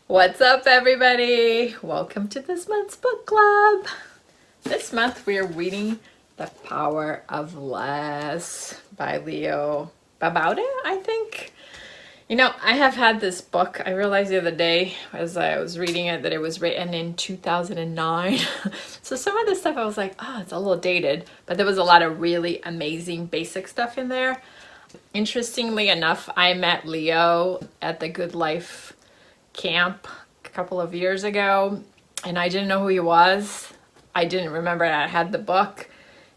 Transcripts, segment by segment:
What's up, everybody? Welcome to this month's book club. This month we are reading The Power of Less by Leo Babauta, I think. You know, I have had this book. I realized the other day as I was reading it that it was written in 2009. So some of the stuff I was like, oh, it's a little dated, but there was a lot of really amazing basic stuff in there. Interestingly enough, I met Leo at the Good Life camp a couple of years ago, and I didn't know who he was. I didn't remember I had the book,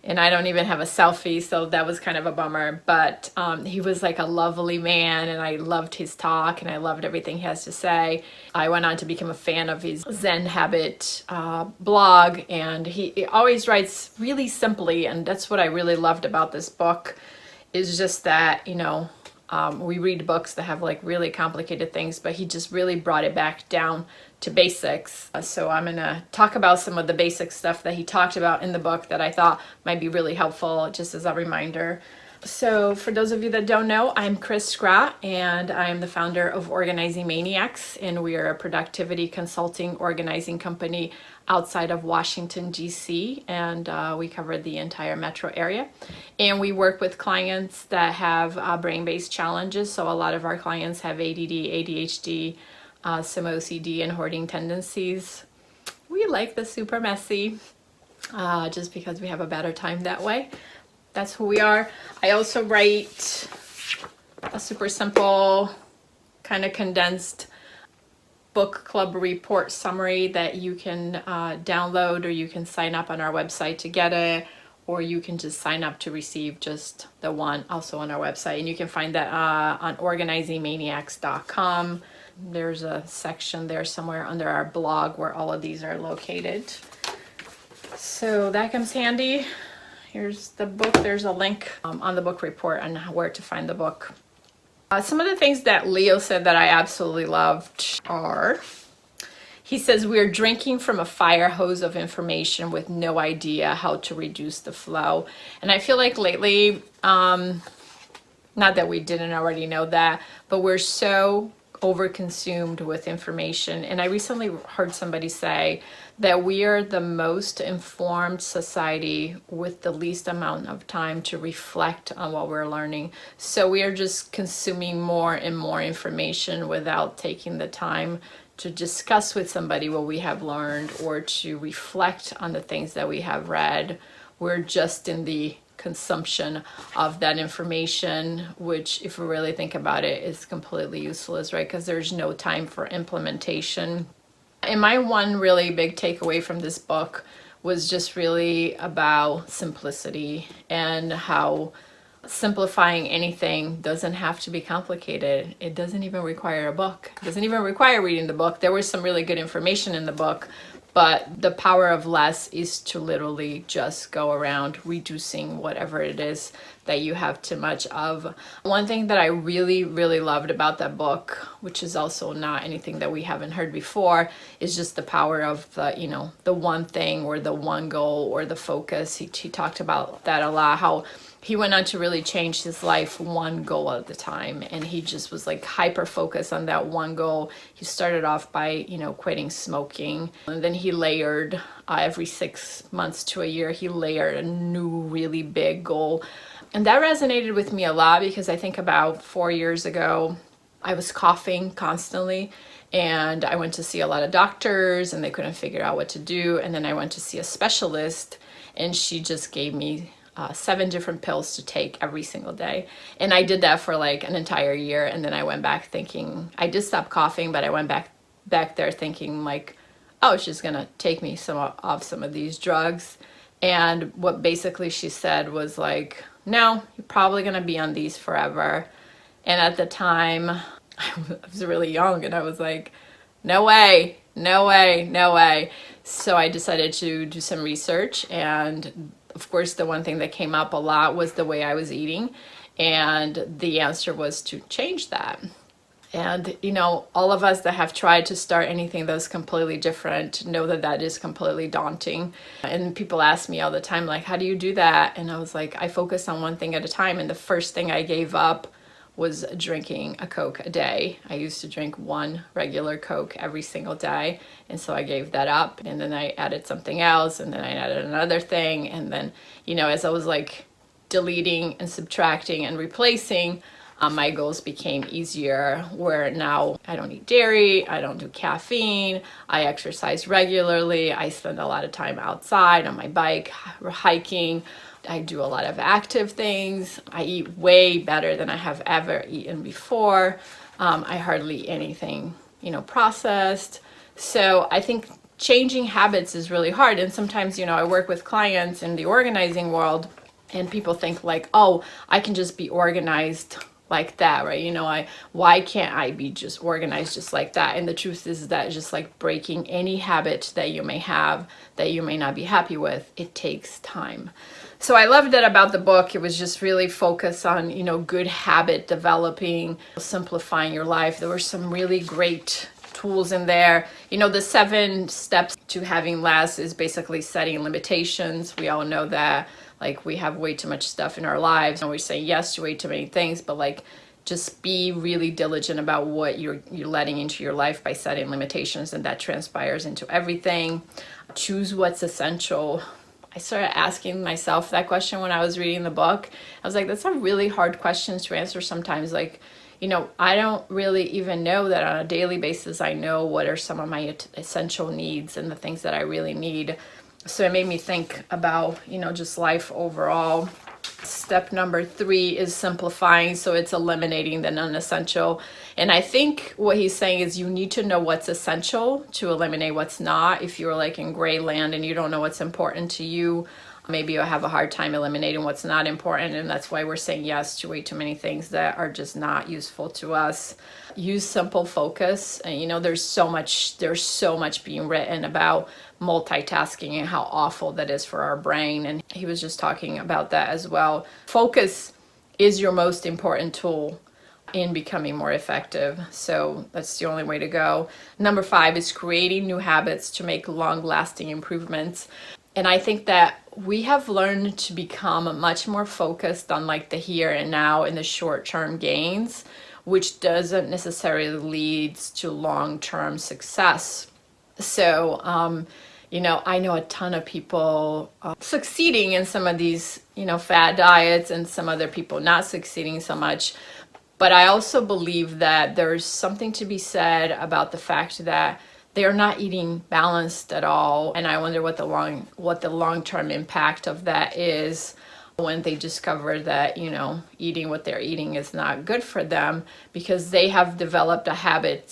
and I don't even have a selfie, so that was kind of a bummer. But he was like a lovely man, and I loved his talk, and I loved everything he has to say. I went on to become a fan of his Zen Habit blog, and he always writes really simply, and that's what I really loved about this book, is just that, we read books that have like really complicated things, but he just really brought it back down to basics. So I'm gonna talk about some of the basic stuff that he talked about in the book that I thought might be really helpful, just as a reminder. So for those of you that don't know, I'm Chris Sgrott, and I'm the founder of Organizing Maniacs, and we are a productivity consulting organizing company outside of Washington, D.C., and we cover the entire metro area. And we work with clients that have brain-based challenges. So a lot of our clients have ADD, ADHD, some OCD and hoarding tendencies. We like the super messy, just because we have a better time that way. That's who we are. I also write a super simple, kind of condensed book club report summary that you can download, or you can sign up on our website to get it, or you can just sign up to receive just the one also on our website. And you can find that on organizingmaniacs.com. There's a section there somewhere under our blog where all of these are located. So that comes handy. Here's the book. There's a link on the book report on where to find the book. Some of the things that Leo said that I absolutely loved are, he says, we're drinking from a fire hose of information with no idea how to reduce the flow. And I feel like lately, not that we didn't already know that, but we're so overconsumed with information. And I recently heard somebody say that we are the most informed society with the least amount of time to reflect on what we're learning. So we are just consuming more and more information without taking the time to discuss with somebody what we have learned or to reflect on the things that we have read. We're just in the consumption of that information, which, if we really think about it, is completely useless, right? Because there's no time for implementation. And my one really big takeaway from this book was just really about simplicity, and how simplifying anything doesn't have to be complicated. It doesn't even require a book. It doesn't even require reading the book. There was some really good information in the book, but the power of less is to literally just go around reducing whatever it is that you have too much of. One thing that I really, really loved about that book, which is also not anything that we haven't heard before, is just the power of the one thing, or the one goal, or the focus. He talked about that a lot, how he went on to really change his life one goal at a time, and he just was like hyper focused on that one goal. He started off by quitting smoking, and then he layered every 6 months to a year, he layered a new really big goal. And that resonated with me a lot, because I think about 4 years ago I was coughing constantly, and I went to see a lot of doctors and they couldn't figure out what to do. And then I went to see a specialist, and she just gave me 7 different pills to take every single day. And I did that for like an entire year. And then I went back thinking, I did stop coughing, but I went back there thinking like, oh, she's gonna take me off some of these drugs. And what basically she said was like, no, you're probably gonna be on these forever. And at the time I was really young, and I was like, no way, no way, no way. So I decided to do some research, and of course, the one thing that came up a lot was the way I was eating, and the answer was to change that. And, all of us that have tried to start anything that's completely different know that that is completely daunting. And people ask me all the time, like, how do you do that? And I was like, I focus on one thing at a time. And the first thing I gave up was drinking a Coke a day. I used to drink one regular Coke every single day. And so I gave that up, and then I added something else, and then I added another thing. And then, as I was like deleting and subtracting and replacing, my goals became easier, where now I don't eat dairy, I don't do caffeine, I exercise regularly, I spend a lot of time outside on my bike, hiking, I do a lot of active things, I eat way better than I have ever eaten before, I hardly eat anything, processed. So I think changing habits is really hard. And sometimes, I work with clients in the organizing world, and people think like, oh, I can just be organized like that, right? Why can't I be just organized just like that? And the truth is that just like breaking any habit that you may have that you may not be happy with, it takes time. So I loved that about the book. It was just really focused on, good habit developing, simplifying your life. There were some really great tools in there. The 7 steps to having less is basically setting limitations. We all know that. Like, we have way too much stuff in our lives, and we say yes to way too many things, but like, just be really diligent about what you're letting into your life by setting limitations, and that transpires into everything. Choose what's essential. I started asking myself that question when I was reading the book. I was like, that's a really hard question to answer sometimes. Like, I don't really even know that on a daily basis. I know what are some of my essential needs and the things that I really need. So it made me think about, just life overall. Step number 3 is simplifying. So it's eliminating the non-essential. And I think what he's saying is you need to know what's essential to eliminate what's not. If you're like in gray land and you don't know what's important to you, maybe you'll have a hard time eliminating what's not important. And that's why we're saying yes to way too many things that are just not useful to us. Use simple focus. And there's so much being written about multitasking and how awful that is for our brain. And he was just talking about that as well. Focus is your most important tool in becoming more effective. So that's the only way to go. Number 5 is creating new habits to make long-lasting improvements. And I think that we have learned to become much more focused on like the here and now and the short-term gains, which doesn't necessarily lead to long-term success. So, I know a ton of people succeeding in some of these, fad diets, and some other people not succeeding so much. But I also believe that there's something to be said about the fact that they're not eating balanced at all. And I wonder what the long-term impact of that is when they discover that, eating what they're eating is not good for them, because they have developed a habit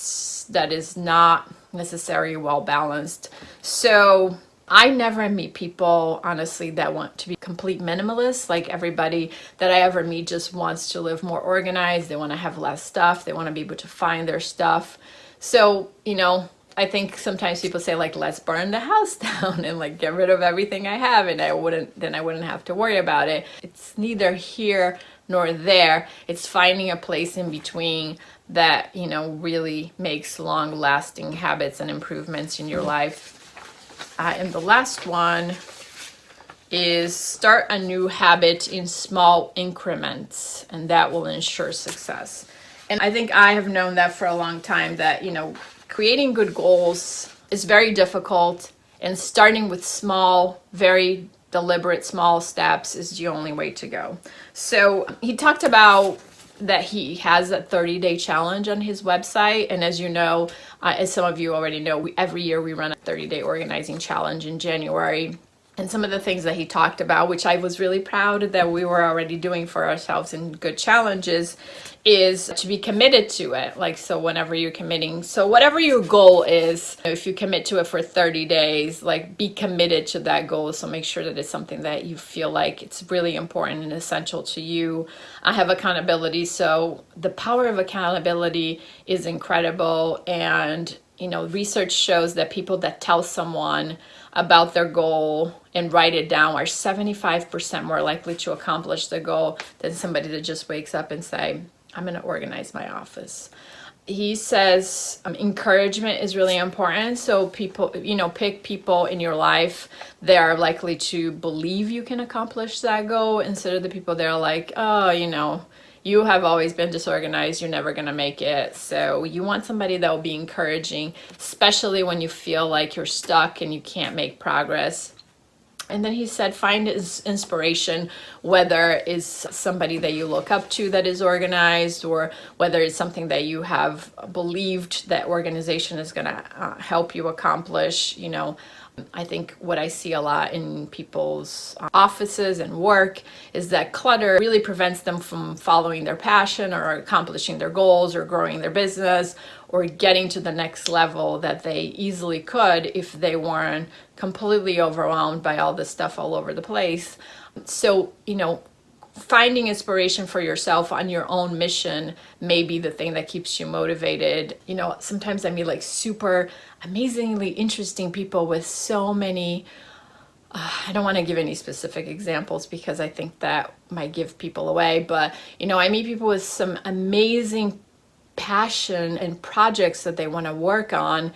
that is not necessarily well balanced. So I never meet people, honestly, that want to be complete minimalists. Like, everybody that I ever meet just wants to live more organized. They want to have less stuff. They want to be able to find their stuff. So, I think sometimes people say like, let's burn the house down and like get rid of everything I have, and I wouldn't have to worry about it. It's neither here nor there. It's finding a place in between that, really makes long-lasting habits and improvements in your life. And the last one is start a new habit in small increments, and that will ensure success. And I think I have known that for a long time, that, creating good goals is very difficult, and starting with small, very deliberate small steps is the only way to go. So he talked about that he has a 30-day challenge on his website. And as you know, as some of you already know, every year we run a 30-day organizing challenge in January. And some of the things that he talked about, which I was really proud that we were already doing for ourselves in good challenges, is to be committed to it. Like, so whenever you're committing, so whatever your goal is, if you commit to it for 30 days, like, be committed to that goal. So make sure that it's something that you feel like it's really important and essential to you. I have accountability. So the power of accountability is incredible. And, research shows that people that tell someone about their goal and write it down are 75% more likely to accomplish the goal than somebody that just wakes up and say, I'm going to organize my office. He says encouragement is really important. So people, pick people in your life that are likely to believe you can accomplish that goal, instead of the people that are like, oh, you have always been disorganized, you're never going to make it. So you want somebody that will be encouraging, especially when you feel like you're stuck and you can't make progress. And then he said, find inspiration, whether it's somebody that you look up to that is organized, or whether it's something that you have believed that organization is going to help you accomplish. You know, I think what I see a lot in people's offices and work is that clutter really prevents them from following their passion or accomplishing their goals or growing their business or getting to the next level that they easily could if they weren't completely overwhelmed by all this stuff all over the place. So, you know, finding inspiration for yourself on your own mission may be the thing that keeps you motivated. You know, sometimes I meet like super amazingly interesting people with so many, I don't want to give any specific examples because I think that might give people away, but you know, I meet people with some amazing passion and projects that they want to work on,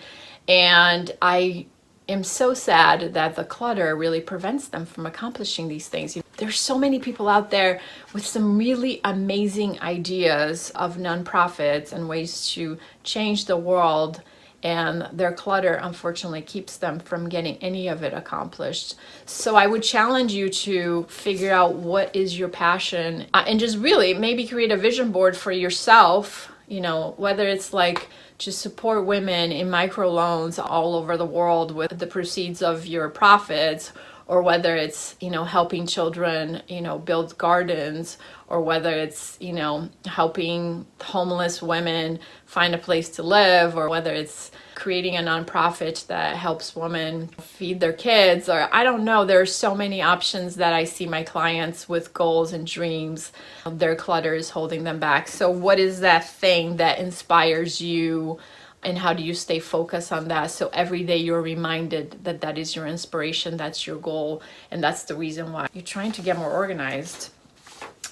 and I am so sad that the clutter really prevents them from accomplishing these things. There's so many people out there with some really amazing ideas of nonprofits and ways to change the world, and their clutter unfortunately keeps them from getting any of it accomplished. So I would challenge you to figure out what is your passion, and just really maybe create a vision board for yourself. You know, whether it's like to support women in microloans all over the world with the proceeds of your profits, or whether it's, you know, helping children, you know, build gardens, or whether it's, you know, helping homeless women find a place to live, or whether it's creating a nonprofit that helps women feed their kids, or I don't know. There are so many options that I see my clients with goals and dreams. Their clutter is holding them back. So what is that thing that inspires you? And how do you stay focused on that? So every day you're reminded that that is your inspiration, that's your goal, and that's the reason why you're trying to get more organized.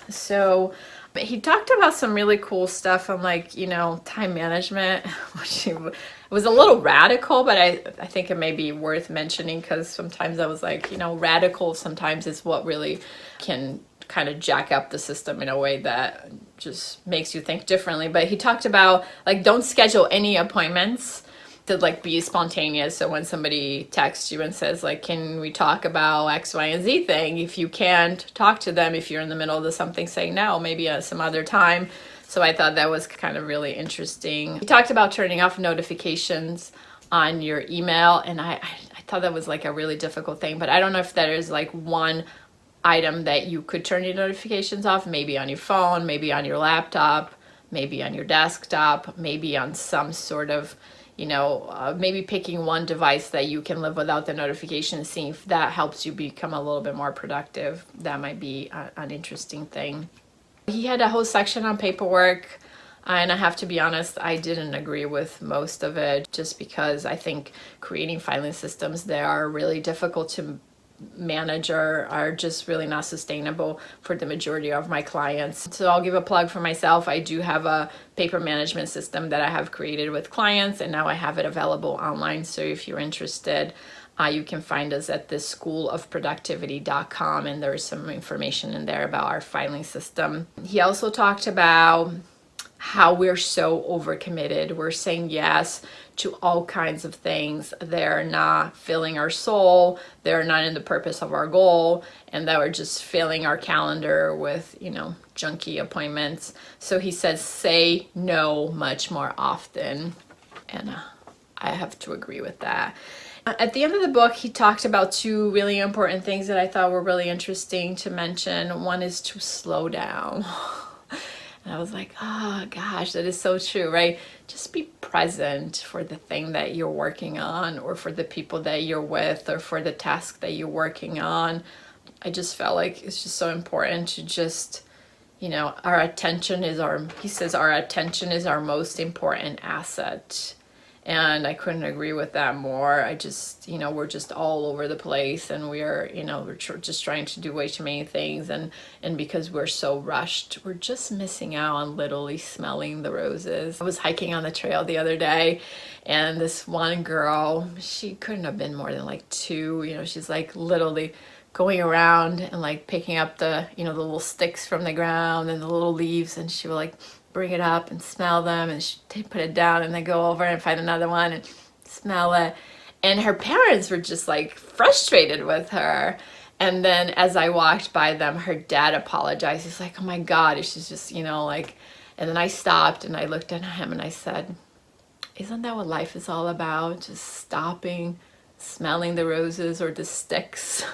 So he talked about some really cool stuff on, like, you know, time management, which was a little radical, but I think it may be worth mentioning because sometimes I was like, you know, radical sometimes is what really can kind of jack up the system in a way that just makes you think differently. But he talked about, like, don't schedule any appointments, to like be spontaneous. So when somebody texts you and says like, can we talk about X, Y, and Z thing, if you can't talk to them, if you're in the middle of something, say no, maybe at some other time. So I thought that was kind of really interesting. He talked about turning off notifications on your email, and I thought that was like a really difficult thing, but I don't know if there is like one item that you could turn your notifications off, maybe on your phone, maybe on your laptop, maybe on your desktop, maybe on some sort of, you know, maybe picking one device that you can live without the notifications, seeing if that helps you become a little bit more productive. That might be an interesting thing. He had a whole section on paperwork, and I have to be honest, I didn't agree with most of it, just because I think creating filing systems that are really difficult to manage are just really not sustainable for the majority of my clients. So I'll give a plug for myself. I do have a paper management system that I have created with clients, and now I have it available online. So if you're interested, you can find us at thischoolofproductivity.com, and there's some information in there about our filing system. He also talked about how we're so overcommitted. We're saying yes to all kinds of things. They're not filling our soul. They're not in the purpose of our goal, and that we're just filling our calendar with, you know, junky appointments. So he says, say no much more often. And I have to agree with that. At the end of the book, he talked about two really important things that I thought were really interesting to mention. One is to slow down. And I was like, oh gosh, that is so true, right? Just be present for the thing that you're working on, or for the people that you're with, or for the task that you're working on. I just felt like it's just so important to just, you know, our attention is he says our attention is our most important asset. And I couldn't agree with that more. I just, you know, we're just all over the place, and we're, you know, we're just trying to do way too many things. And because we're so rushed, we're just missing out on literally smelling the roses. I was hiking on the trail the other day, and this one girl, she couldn't have been more than like 2, you know, she's like literally going around and like picking up the, the little sticks from the ground and the little leaves, and she would like bring it up and smell them, and she'd put it down and then go over and find another one and smell it. And her parents were just like frustrated with her. And then as I walked by them, her dad apologized. He's like, oh my God, she's just, like, and then I stopped and I looked at him and I said, isn't that what life is all about? Just stopping, smelling the roses or the sticks.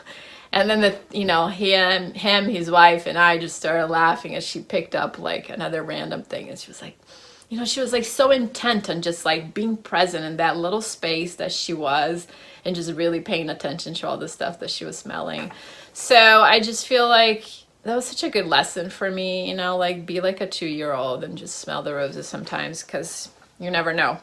And then him, his wife, and I just started laughing as she picked up like another random thing. And she was like, she was like so intent on just like being present in that little space that she was, and just really paying attention to all the stuff that she was smelling. So I just feel like that was such a good lesson for me, like be like a 2-year-old and just smell the roses sometimes, because you never know.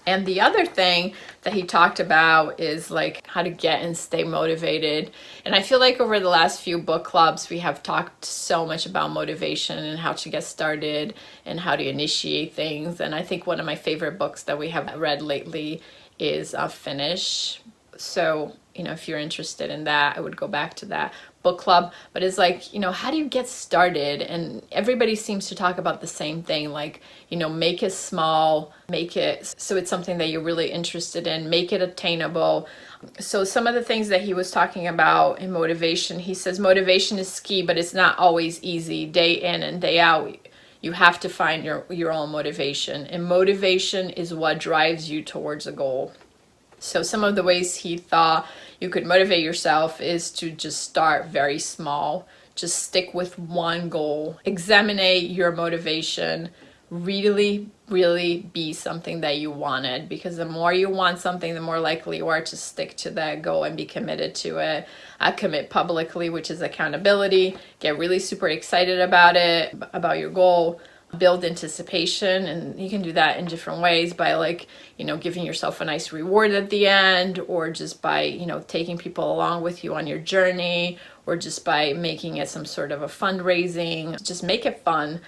And the other thing that he talked about is like how to get and stay motivated. And I feel like over the last few book clubs, we have talked so much about motivation and how to get started and how to initiate things. And I think one of my favorite books that we have read lately is Finish. So, if you're interested in that, I would go back to that book club. But it's like, how do you get started? And everybody seems to talk about the same thing, like, make it small, make it so it's something that you're really interested in, make it attainable. So some of the things that he was talking about in motivation, he says motivation is key, but it's not always easy. Day in and day out, you have to find your own motivation. And motivation is what drives you towards a goal. So some of the ways he thought you could motivate yourself is to just start very small. Just stick with one goal. Examine your motivation. Really, really be something that you wanted, because the more you want something, the more likely you are to stick to that goal and be committed to it. Commit publicly, which is accountability. Get really super excited about it, about your goal. Build anticipation, and you can do that in different ways by like, giving yourself a nice reward at the end, or just by, taking people along with you on your journey, or just by making it some sort of a fundraising. Just make it fun.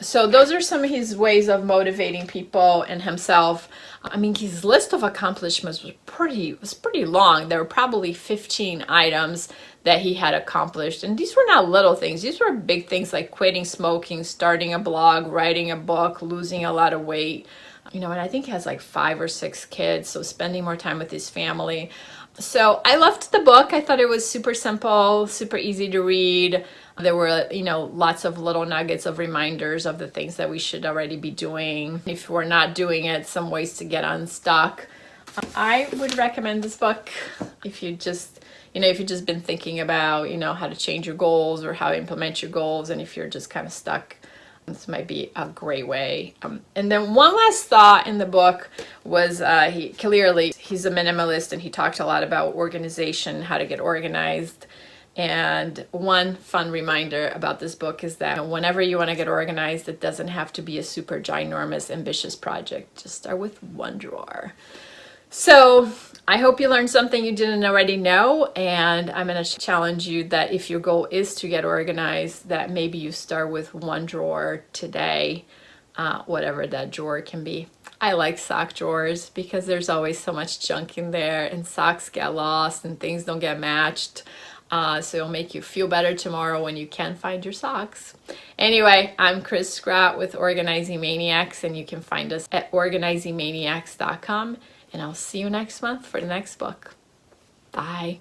So those are some of his ways of motivating people and himself. I mean, his list of accomplishments was pretty long. There were probably 15 items that he had accomplished. And these were not little things. These were big things like quitting smoking, starting a blog, writing a book, losing a lot of weight. And I think he has like 5 or 6 kids, so spending more time with his family. So I loved the book. I thought it was super simple, super easy to read. There were, lots of little nuggets of reminders of the things that we should already be doing. If we're not doing it, some ways to get unstuck. I would recommend this book if you just, if you've just been thinking about, how to change your goals or how to implement your goals, and if you're just kind of stuck. This might be a great way. And then one last thought in the book was he's a minimalist, and he talked a lot about organization, how to get organized. And one fun reminder about this book is that whenever you want to get organized, it doesn't have to be a super ginormous, ambitious project. Just start with one drawer. So I hope you learned something you didn't already know, and I'm going to challenge you that if your goal is to get organized, that maybe you start with one drawer today, whatever that drawer can be. I like sock drawers because there's always so much junk in there, and socks get lost and things don't get matched. So it'll make you feel better tomorrow when you can't find your socks. Anyway, I'm Chris Sgrott with Organizing Maniacs, and you can find us at organizingmaniacs.com. And I'll see you next month for the next book. Bye.